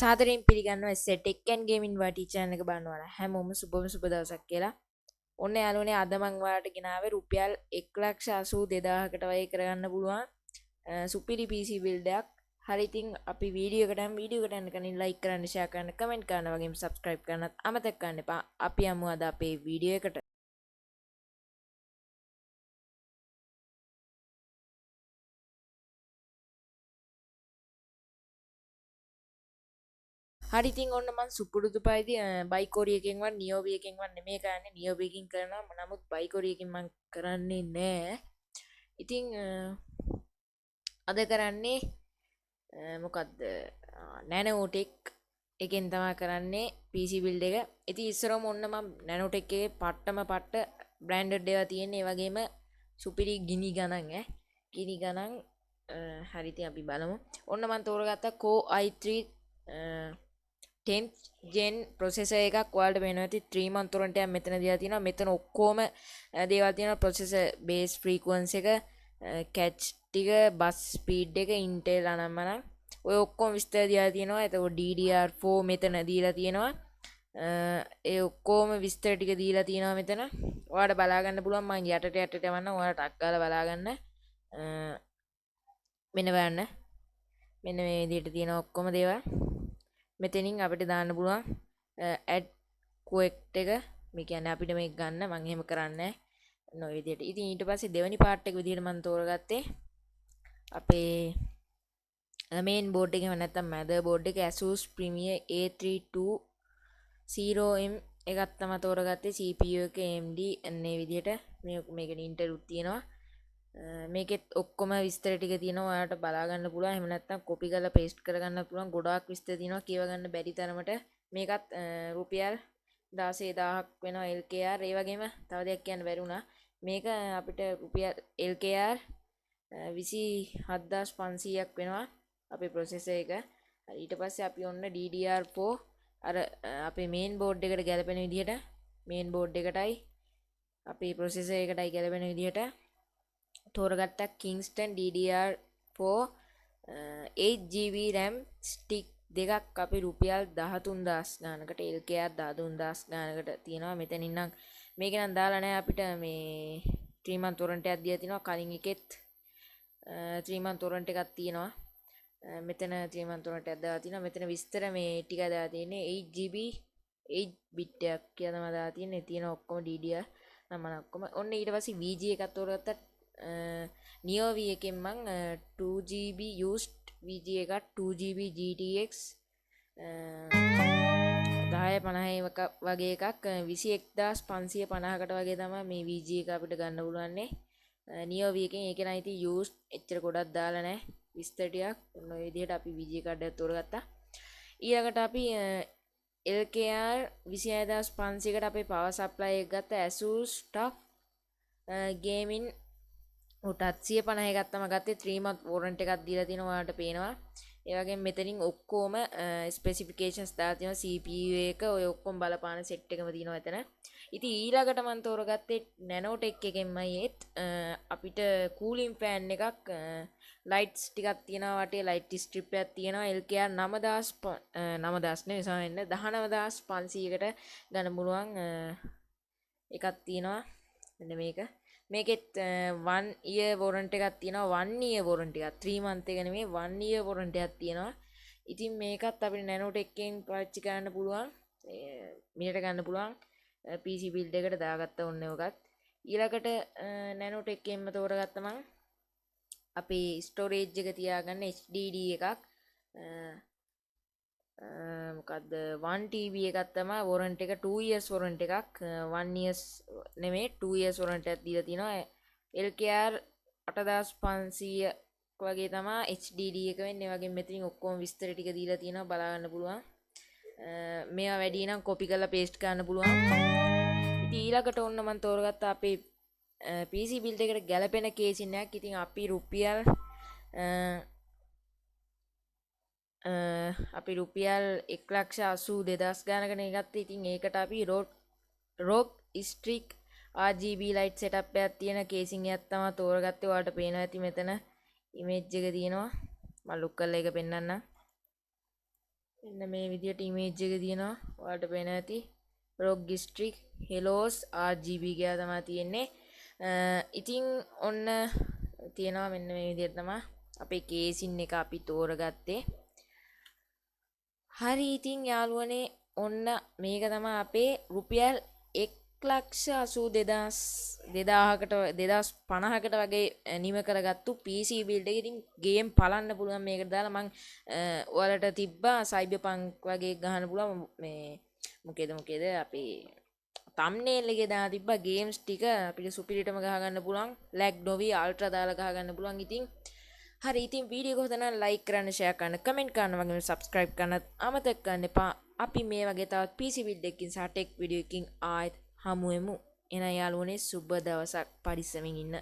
සාදරයෙන් පිළිගන්නවා සෙටෙක් and gaming වාටි channel එක බලනවා හැමෝම සුබ දවසක් කියලා. ඔන්න යාළුවනේ අද මම ඔයාලට ගෙනාවේ රුපියල් 1,82,000කට වගේ කරගන්න පුළුවන් සුපිරි PC build එකක්. හරි ඉතින් අපි වීඩියෝ එකට යන්න කලින් like කරන්න, share කරන්න, comment කරන්න වගේම subscribe කරන්නත් අමතක කරන්න එපා. අපි යමු අද අපේ වීඩියෝ එකට. හරි ඉතින් ඔන්න මම සුපුරුදු පරිදි බයිකෝරි එකෙන්වත් නියෝබි එකෙන්වත් නෙමෙයි කරන්නේ. නියෝබි එකකින් කරනවා. නමුත් බයිකෝරි එකකින් මම කරන්නේ නෑ. ඉතින් අද කරන්නේ මොකක්ද නැනෝටෙක් එකෙන් තමා කරන්නේ PC build එක. ඉතින් ඉස්සරම ඔන්න මම නැනෝටෙක් එකේ පට්ට බ්‍රෑන්ඩඩ් ඒවා තියෙන. ඒ වගේම සුපිරි ගිනි ගණන් ගිනි ගණන් හරි ඉතින් අපි බලමු. ඔන්න මම තෝරගත්තා Core i3 10th gen processor එකක්. ඔයාලට පේනවා ඇති 3 month torrent එකක් මෙතන දීලා තියෙනවා. මෙතන ඔක්කොම දේවල් තියෙනවා. processor base frequency එක, catch ටික, bus speed එක, intel අනම්මනම් ඔය ඔක්කොම විස්තර දීලා තියෙනවා. එතකොට DDR4 මෙතන දීලා තියෙනවා. ඒ ඔක්කොම විස්තර ටික දීලා තියෙනවා මෙතන. ඔයාලට බලා ගන්න පුළුවන්. මම යටට යවන්න. ඔයාලට ටක් ගාලා බලා ගන්න. මෙන්න බලන්න. මෙන්න මේ විදිහට තියෙන ඔක්කොම දේවල් මෙතනින් අපිට දාන්න පුළුවන් add quect එක. මේ කියන්නේ අපිට මේක ගන්න. මම එහෙම කරන්නේ නැහැ. විදිහට. ඉතින් ඊට පස්සේ දෙවෙනි පාර්ට් එක විදිහට මම තෝරගත්තේ අපේ main board එකේම නැත්තම් mother board එක Asus Premier A320M එකක් තමයි තෝරගත්තේ. CPU එක AMD අන්නේ විදිහට මේකේ Intel උත් තියෙනවා. මේකෙත් ඔක්කොම විස්තර ටික තියෙනවා. ඔයාලට බලා ගන්න පුළුවන්. එහෙම නැත්නම් copy කරලා paste කරගන්න පුළුවන්. ගොඩාක් විස්තර තියෙනවා. කියව ගන්න බැරි තරමට. මේකත් රුපියල් 16000ක් වෙනවා LKR. ඒ වගේම තව දෙයක් කියන්න බැරි වුණා. මේක අපිට රුපියල් LKR 27500ක් වෙනවා අපේ processor එක. ඊට පස්සේ අපි ඔන්න DDR4 අර අපේ main board එකට ගැලපෙන විදිහට main board එකටයි අපේ processor එකටයි ගැලපෙන විදිහට තෝරගත්තා Kingston DDR4 8GB RAM stick දෙකක් අපි රුපියල් 13000 ගානකට LKR 13000 ගානකට තියෙනවා. මෙතනින් නම් මේක නම් දාලා නැහැ අපිට මේ 3 month torrent එකක් දීලා තිනවා. කලින් එකෙත් 3 month torrent එකක් තියෙනවා. මෙතන 3 month torrent එකක් දාලා තිනවා. මෙතන විස්තර මේ ටික දාලා තියෙන්නේ 8GB 8 bit එකක් කියලා තමයි දාලා තියෙන්නේ. තියෙන ඔක්කොම DDR නම් ඔක්කොම. ඔන්න ඊට පස්සේ VG එකක් තෝරගත්තා. Neo V එකෙන් මං 2GB used VG එකක් 2GB GTX 1050 වගේ එකක් 21550කට වගේ තමයි මේ VG එක අපිට ගන්න පුළුවන්නේ. Neo V එකෙන් ඒක නම් ඉතින් used එච්චර ගොඩක් දාලා නැහැ. විස්තර ටිකක් ඔන්න ඔය විදිහට අපි VG කාඩ් එක තෝරගත්තා. ඊළඟට අපි LKR 26500කට අපේ power supply එක ගත්තා. Asus TUF gaming 750 එකක් තමයි ගත්තේ. 3 month warranty එකක් දීලා තිනවා. ඔයාලට පේනවා. ඒ වගේම මෙතනින් ඔක්කොම ස්පෙસિෆිකේෂන්ස් දාලා තියෙනවා. CPU එක ඔය ඔක්කොම බලපාන සෙට් එකම තියෙනවා එතන. ඉතින් ඊළඟට මම තෝරගත්තේ Nanotech එකෙන්මයි ඒත් අපිට cooling fan එකක් lights ටිකක් තියෙනවා. වටේ light strip එකක් තියෙනවා. LKR 9000 නෙවෙයි සමහරවිට 19500කට ගන්න පුළුවන් එකක් තියෙනවා. මෙන්න මේක. මේකෙත් 1 year warranty එකක් තියෙනවා. 1 year warranty එකක් 3 month එක නෙමෙයි 1 year warranty එකක් තියෙනවා. ඉතින් මේකත් අපිට Nanotech එකෙන් පාවිච්චි කරන්න පුළුවන්. මිලට ගන්න පුළුවන් PC build එකට දාගත්ත ඕනේ ඔකත්. ඊළඟට Nanotech එකෙන්ම තෝරගත්ත මම අපේ storage එක තියාගන්න HDD එකක් මොකක්ද 1TB එකක් තමයි warranty එක 2 years warranty එකක් 1 years නෙමෙයි 2 years warranty එකක් දීලා තිනවා. LKR 8500 වගේ තමයි HDD එක වෙන්නේ. ඒ වගේම මෙතනින් ඔක්කොම විස්තර ටික දීලා තියෙනවා. බලා ගන්න පුළුවන්. මේවා වැඩි නම් copy කරලා paste කරන්න පුළුවන්. ඉතින් ඊළඟට ඔන්න මම තෝරගත්තා අපේ PC build එකට ගැලපෙන කේසින් එකක්. ඉතින් අපි රුපියල් 1,82,000 ගානකට ගත්තේ. ඉතින් ඒකට අපි ROG Strix RGB light setup එකක් තියෙන කේසින් එකක් තමයි තෝරගත්තේ. ඔයාලට පේනවා ඇති මෙතන image එක තියෙනවා. මම look කරලා ඒක පෙන්නන්නම්. එන්න මේ විදියට ඉමේජ් එක තියෙනවා. ඔයාලට පේන ඇති. ROG Strix Helos RGB කියලා තමයි තියෙන්නේ. ඉතින් ඔන්න තියෙනවා මෙන්න මේ විදියට තමයි අපේ කේසින් එක අපි තෝරගත්තේ. හරි ඉතින් යාළුවනේ ඔන්න මේක තමයි අපේ රුපියල් 1,82,2000කට 2050කට වගේ නිම කරගත්තු PC බිල්ඩ් එක. ඉතින් ගේම් බලන්න පුළුවන් මේකට දාලා මං ඔයාලට තිබ්බා සයිබර්පන්ක් වගේ ගහන්න පුළුවන් මේ මොකේද අපි තම්නේල් එකේ දාලා තිබ්බා ගේම්ස් ටික අපිට සුපිරිටම ගහගන්න පුළුවන් ලැග් නොවි අල්ට්‍රා දාලා ගහගන්න පුළුවන්. ඉතින් හරි ඉතින් වීඩියෝ එක හොඳ නම් ලයික් කරන්න ෂෙයා කරන්න කමෙන්ට් කරන්න වගේම සබ්ස්ක්‍රයිබ් කරන්නත් අමතක කරන්න එපා. අපි මේ වගේ තවත් PC බිල්ඩ් එකකින් සහ ටෙක් වීඩියෝ එකකින් ආයෙත් හමු වෙමු. එහෙනම් යාළුවනේ සුබ දවසක් පරිස්සමින් ඉන්න.